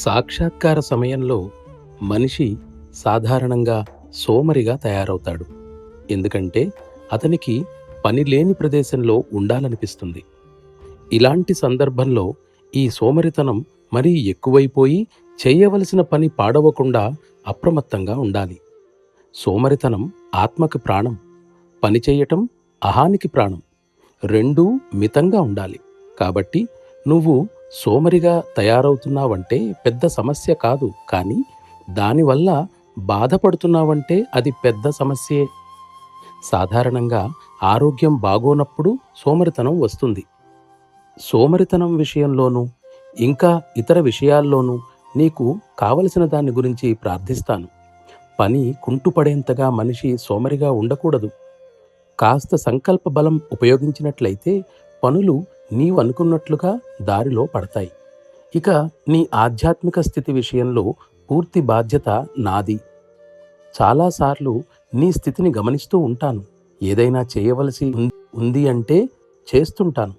సాక్షాత్కార సమయంలో మనిషి సాధారణంగా సోమరిగా తయారవుతాడు. ఎందుకంటే అతనికి పని లేని ప్రదేశంలో ఉండాలనిపిస్తుంది. ఇలాంటి సందర్భంలో ఈ సోమరితనం మరీ ఎక్కువైపోయి చేయవలసిన పని పాడవకుండా అప్రమత్తంగా ఉండాలి. సోమరితనం ఆత్మకి ప్రాణం, పని చేయటం అహానికి ప్రాణం. రెండూ మితంగా ఉండాలి. కాబట్టి నువ్వు సోమరిగా తయారవుతున్నావంటే పెద్ద సమస్య కాదు, కానీ దానివల్ల బాధపడుతున్నావంటే అది పెద్ద సమస్యే. సాధారణంగా ఆరోగ్యం బాగోనప్పుడు సోమరితనం వస్తుంది. సోమరితనం విషయంలోనూ ఇంకా ఇతర విషయాల్లోనూ నీకు కావలసిన దాని గురించి ప్రార్థిస్తాను. పని కుంటుపడేంతగా మనిషి సోమరిగా ఉండకూడదు. కాస్త సంకల్ప బలం ఉపయోగించినట్లయితే పనులు నీవు అనుకున్నట్లుగా దారిలో పడతాయి. ఇక నీ ఆధ్యాత్మిక స్థితి విషయంలో పూర్తి బాధ్యత నాది. చాలాసార్లు నీ స్థితిని గమనిస్తూ ఉంటాను. ఏదైనా చేయవలసి ఉంది అంటే చేస్తుంటాను.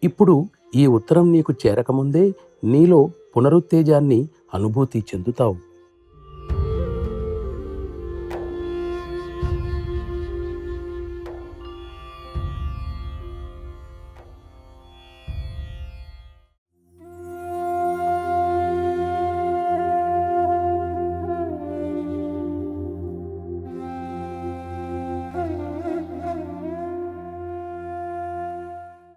ఇప్పుడు ఈ ఉత్తరం నీకు చేరకముందే నీలో పునరుత్తేజాన్ని అనుభూతి చెందుతావు.